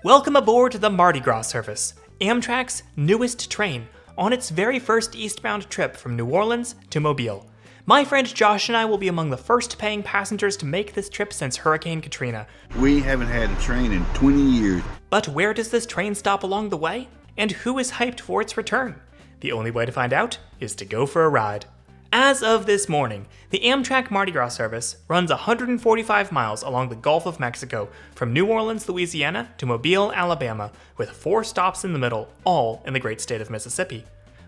Welcome aboard the Mardi Gras service, Amtrak's newest train, on its very first eastbound trip from New Orleans to Mobile. My friend Josh and I will be among the first paying passengers to make this trip since Hurricane Katrina. We haven't had a train in 20 years. But where does this train stop along the way? And who is hyped for its return? The only way to find out is to go for a ride. As of this morning, the Amtrak Mardi Gras service runs 145 miles along the Gulf of Mexico from New Orleans, Louisiana to Mobile, Alabama, with 4 stops in the middle, all in the great state of Mississippi.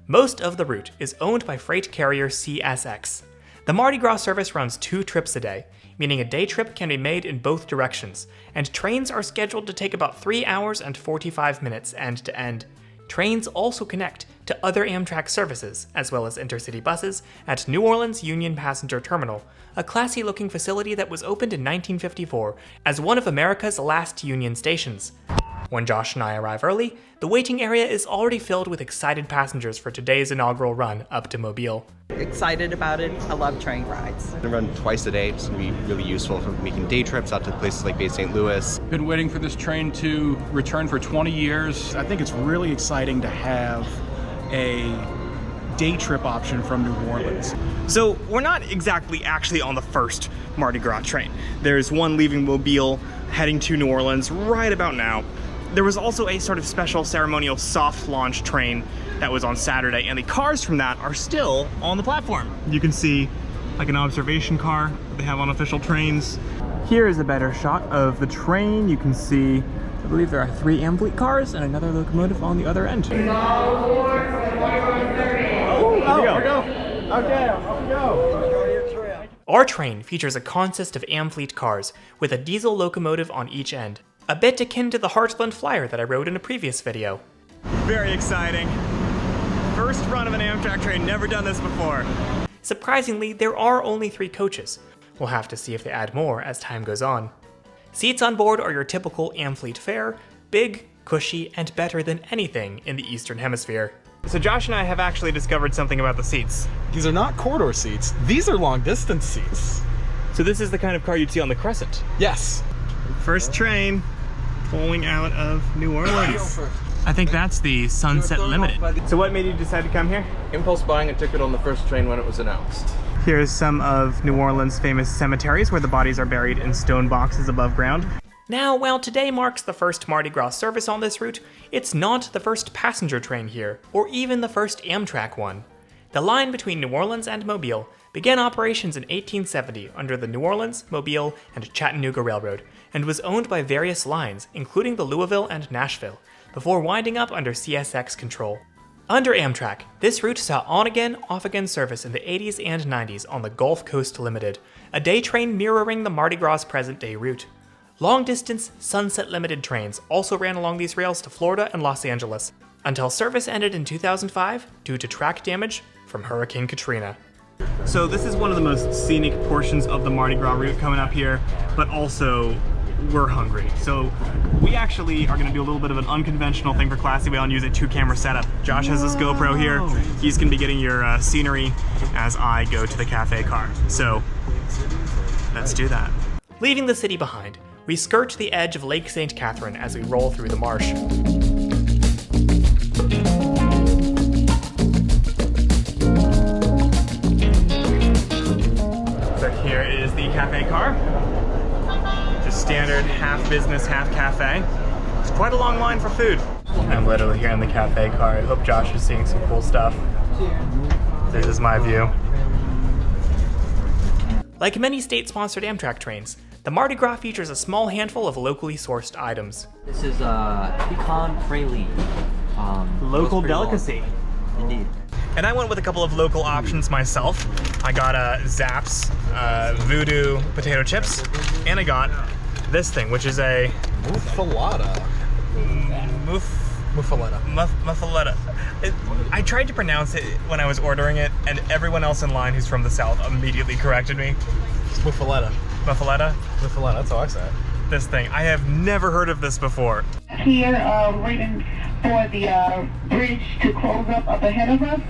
Most of the route is owned by freight carrier CSX. The Mardi Gras service runs 2 trips a day, meaning a day trip can be made in both directions, and trains are scheduled to take about 3 hours and 45 minutes end to end. Trains also connect to other Amtrak services, as well as intercity buses, at New Orleans Union Passenger Terminal, a classy-looking facility that was opened in 1954 as one of America's last Union stations. When Josh and I arrive early, the waiting area is already filled with excited passengers for today's inaugural run up to Mobile. Excited about it. I love train rides. They run twice a day. It's going to be really useful for making day trips out to places like Bay St. Louis. Been waiting for this train to return for 20 years. I think it's really exciting to have a day trip option from New Orleans. So we're not exactly actually on the first Mardi Gras train. There's one leaving Mobile, heading to New Orleans right about now. There was also a sort of special ceremonial soft launch train that was on Saturday, and the cars from that are still on the platform. You can see like an observation car that they have on official trains. Here is a better shot of the train. You can see, I believe there are 3 Amfleet cars and another locomotive on the other end. Here we go. Okay, off we go. Our train features a consist of Amfleet cars with a diesel locomotive on each end, a bit akin to the Heartland Flyer that I rode in a previous video. Very exciting. First run of an Amtrak train, never done this before. Surprisingly, there are only 3 coaches. We'll have to see if they add more as time goes on. Seats on board are your typical Amfleet fare, big, cushy, and better than anything in the Eastern Hemisphere. So Josh and I have actually discovered something about the seats. These are not corridor seats. These are long distance seats. So this is the kind of car you'd see on the Crescent. Yes. First train pulling out of New Orleans. I think that's the Sunset Limited. So what made you decide to come here? Impulse buying a ticket on the first train when it was announced. Here's some of New Orleans' famous cemeteries where the bodies are buried in stone boxes above ground. Now, while today marks the first Mardi Gras service on this route, it's not the first passenger train here, or even the first Amtrak one. The line between New Orleans and Mobile began operations in 1870 under the New Orleans, Mobile, and Chattanooga Railroad, and was owned by various lines, including the Louisville and Nashville, before winding up under CSX control. Under Amtrak, this route saw on-again, off-again service in the 80s and 90s on the Gulf Coast Limited, a day train mirroring the Mardi Gras present-day route. Long-distance Sunset Limited trains also ran along these rails to Florida and Los Angeles, until service ended in 2005 due to track damage from Hurricane Katrina. So this is one of the most scenic portions of the Mardi Gras route coming up here, but also we're hungry. So we actually are gonna do a little bit of an unconventional thing for Classy Whale and use a 2-camera setup. Josh has this GoPro here. He's gonna be getting your scenery as I go to the cafe car. So let's do that. Leaving the city behind, we skirt the edge of Lake St. Catherine as we roll through the marsh. So here is the cafe car. Just standard half business, half cafe. It's quite a long line for food. I'm literally here in the cafe car. I hope Josh is seeing some cool stuff. This is my view. Like many state-sponsored Amtrak trains, the Mardi Gras features a small handful of locally sourced items. This is pecan praline. Local delicacy. Indeed. And I went with a couple of local options myself. I got Zapp's Voodoo potato chips, and I got this thing, which is a Muffaletta. Muffaletta. I tried to pronounce it when I was ordering it, and everyone else in line who's from the South immediately corrected me. It's Muffaletta. Muffaletta? Muffaletta, that's how I say it. This thing. I have never heard of this before. Here, waiting for the bridge to close up ahead of us.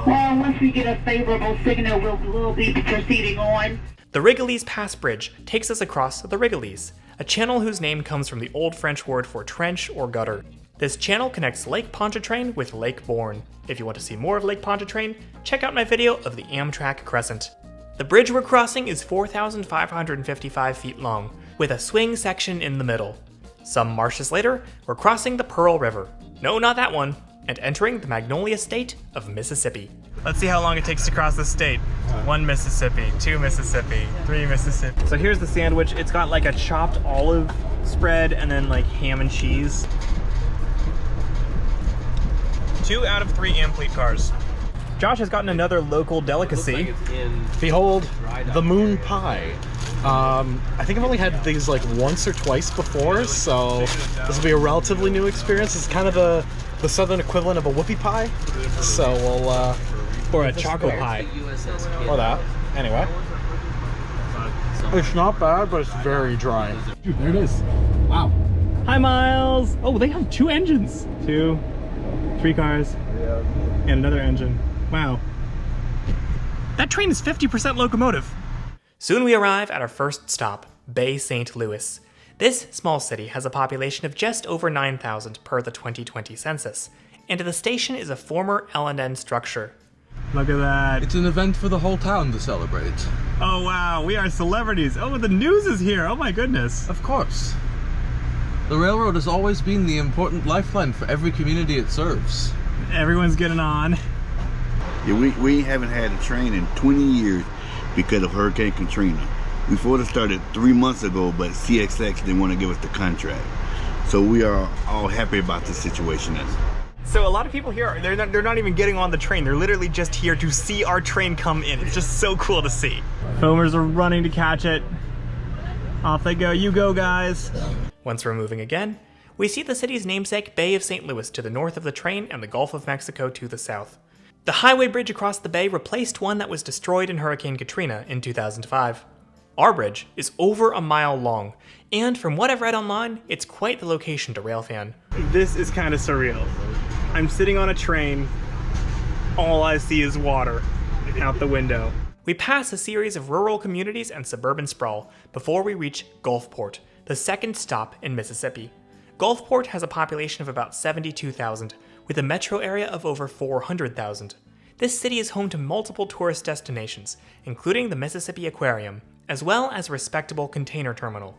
Well, once we get a favorable signal, we'll be proceeding on. The Wrigley's Pass Bridge takes us across the Wrigley's, a channel whose name comes from the Old French word for trench or gutter. This channel connects Lake Pontchartrain with Lake Bourne. If you want to see more of Lake Pontchartrain, check out my video of the Amtrak Crescent. The bridge we're crossing is 4,555 feet long, with a swing section in the middle. Some marshes later, we're crossing the Pearl River. No, not that one, and entering the Magnolia State of Mississippi. Let's see how long it takes to cross the state. 1 Mississippi, 2 Mississippi, 3 Mississippi. So here's the sandwich. It's got like a chopped olive spread and then like ham and cheese. 2 out of 3 Amfleet cars. Josh has gotten another local delicacy. Behold, the moon pie. I think I've only had these like once or twice before, so this will be a relatively new experience. It's kind of the southern equivalent of a whoopie pie. So we'll Or a choco pie. or that. Anyway. It's not bad, but it's very dry. Dude, there it is. Wow. Hi, Miles. Oh, they have 2 engines. 2, 3 cars, and another engine. Wow. That train is 50% locomotive. Soon we arrive at our first stop, Bay St. Louis. This small city has a population of just over 9,000 per the 2020 census, and the station is a former L&N structure. Look at that. It's an event for the whole town to celebrate. Oh wow, we are celebrities. Oh, the news is here. Oh my goodness. Of course. The railroad has always been the important lifeline for every community it serves. Everyone's getting on. Yeah, we haven't had a train in 20 years because of Hurricane Katrina. We thought it started 3 months ago, but CXX didn't want to give us the contract. So we are all happy about this situation. So a lot of people here, they're not even getting on the train. They're literally just here to see our train come in. It's just so cool to see. Foamers are running to catch it. Off they go. You go, guys. Once we're moving again, we see the city's namesake Bay of St. Louis to the north of the train and the Gulf of Mexico to the south. The highway bridge across the bay replaced one that was destroyed in Hurricane Katrina in 2005. Our bridge is over a mile long, and from what I've read online, it's quite the location to railfan. This is kind of surreal. I'm sitting on a train, all I see is water out the window. We pass a series of rural communities and suburban sprawl before we reach Gulfport, the second stop in Mississippi. Gulfport has a population of about 72,000, with a metro area of over 400,000. This city is home to multiple tourist destinations, including the Mississippi Aquarium, as well as a respectable container terminal.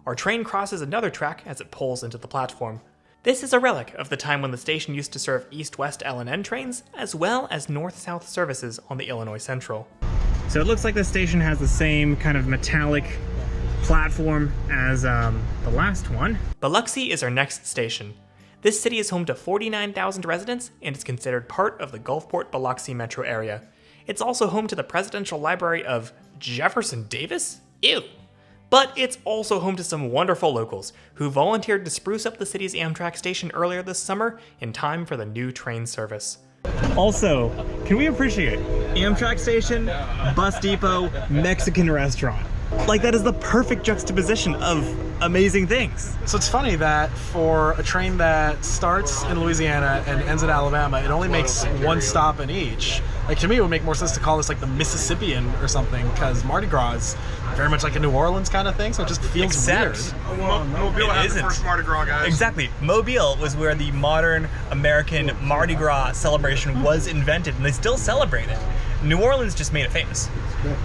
Our train crosses another track as it pulls into the platform. This is a relic of the time when the station used to serve east-west L&N trains, as well as north-south services on the Illinois Central. So it looks like the station has the same kind of metallic platform as the last one. Biloxi is our next station. This city is home to 49,000 residents and is considered part of the Gulfport-Biloxi metro area. It's also home to the Presidential Library of Jefferson Davis? Ew! But it's also home to some wonderful locals who volunteered to spruce up the city's Amtrak station earlier this summer in time for the new train service. Also, can we appreciate Amtrak station, bus depot, Mexican restaurant? Like, that is the perfect juxtaposition of amazing things. So it's funny that for a train that starts in Louisiana and ends in Alabama, it only makes one stop in each. Like, to me, it would make more sense to call this like the Mississippian or something, because Mardi Gras is very much like a New Orleans kind of thing, so it just feels weird. Mobile had the first Mardi Gras, guys. Exactly. Mobile was where the modern American Mardi Gras celebration was invented, and they still celebrate it. New Orleans just made it famous.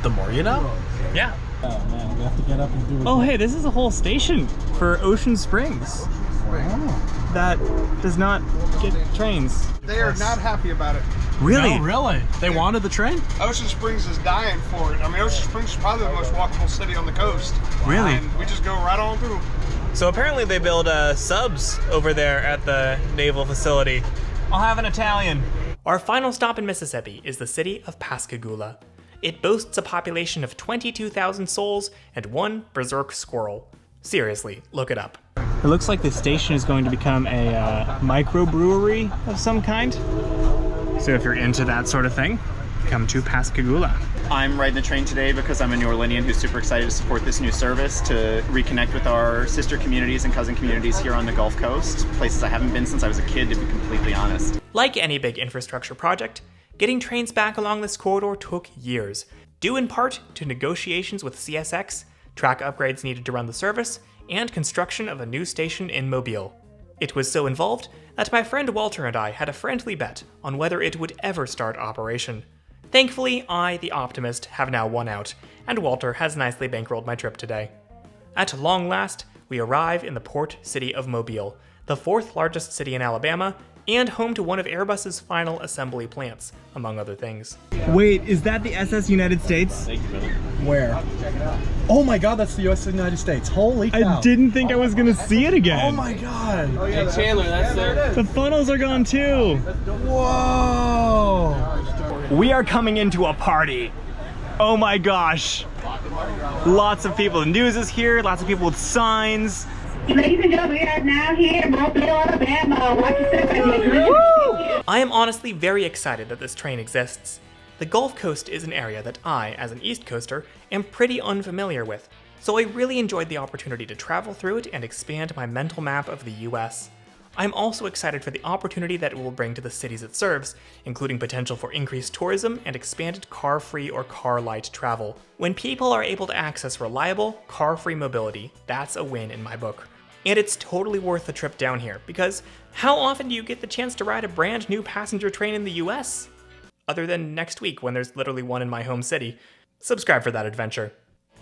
The more you know. Yeah. Oh man, we have to get up and do it. Oh hey, this is a whole station for Ocean Springs. Wow. That does not get trains. They are not happy about it. Really? No, really? They wanted the train? Ocean Springs is dying for it. I mean, Ocean Springs is probably the most walkable city on the coast. Really? And we just go right on through. So apparently they build subs over there at the naval facility. I'll have an Italian. Our final stop in Mississippi is the city of Pascagoula. It boasts a population of 22,000 souls and 1 berserk squirrel. Seriously, look it up. It looks like this station is going to become a microbrewery of some kind. So if you're into that sort of thing, come to Pascagoula. I'm riding the train today because I'm a New Orleanian who's super excited to support this new service to reconnect with our sister communities and cousin communities here on the Gulf Coast, places I haven't been since I was a kid, to be completely honest. Like any big infrastructure project, getting trains back along this corridor took years, due in part to negotiations with CSX, track upgrades needed to run the service, and construction of a new station in Mobile. It was so involved that my friend Walter and I had a friendly bet on whether it would ever start operation. Thankfully, I, the optimist, have now won out, and Walter has nicely bankrolled my trip today. At long last, we arrive in the port city of Mobile, the 4th largest city in Alabama, and home to one of Airbus's final assembly plants, among other things. Wait, is that the SS United States? Where? Oh my god, that's the US of the United States. Holy cow. I didn't think I was gonna see it again. Oh my god. Hey Chandler, that's there. The funnels are gone too. Whoa. We are coming into a party. Oh my gosh. Lots of people. The news is here, lots of people with signs. Ladies and gentlemen, we are now here in Mobile, Alabama. Watch yourself. I am honestly very excited that this train exists. The Gulf Coast is an area that I, as an East Coaster, am pretty unfamiliar with, so I really enjoyed the opportunity to travel through it and expand my mental map of the US. I'm also excited for the opportunity that it will bring to the cities it serves, including potential for increased tourism and expanded car-free or car-light travel. When people are able to access reliable, car-free mobility, that's a win in my book. And it's totally worth the trip down here, because how often do you get the chance to ride a brand new passenger train in the US? Other than next week when there's literally one in my home city. Subscribe for that adventure.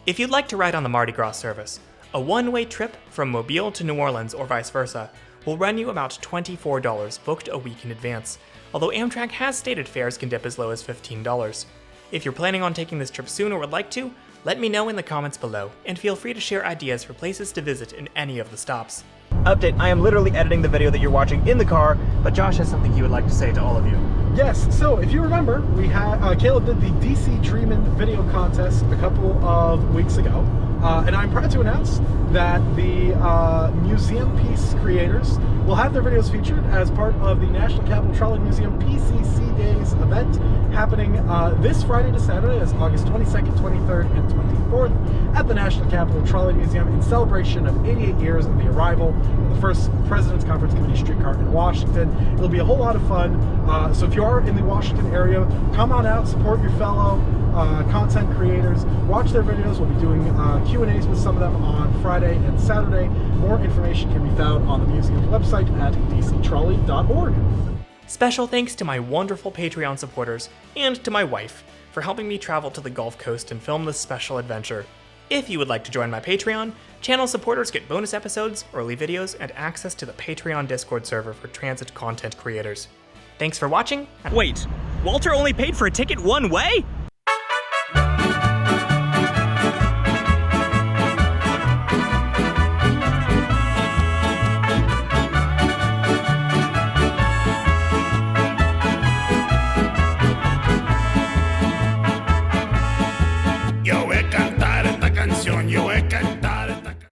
If you'd like to ride on the Mardi Gras service, a one-way trip from Mobile to New Orleans or vice versa will run you about $24 booked a week in advance, although Amtrak has stated fares can dip as low as $15. If you're planning on taking this trip soon or would like to, let me know in the comments below, and feel free to share ideas for places to visit in any of the stops. Update, I am literally editing the video that you're watching in the car, but Josh has something he would like to say to all of you. Yes, so if you remember, we had Caleb did the DC Dreamin' video contest a couple of weeks ago, and I'm proud to announce that the museum piece creators will have their videos featured as part of the National Capital Trolley Museum PCC Days event happening this Friday to Saturday, as August 22nd, 23rd, and 24th at the National Capital Trolley Museum in celebration of 88 years of the arrival of the first President's Conference Committee streetcar in Washington. It'll be a whole lot of fun, so if you are in the Washington area, come on out, support your fellow content creators, watch their videos. We'll be doing Q&As with some of them on Friday and Saturday. More information can be found on the museum's website at dctrolley.org. Special thanks to my wonderful Patreon supporters and to my wife for helping me travel to the Gulf Coast and film this special adventure. If you would like to join my Patreon, channel supporters get bonus episodes, early videos, and access to the Patreon Discord server for transit content creators. Thanks for watching. Wait, Walter only paid for a ticket one way?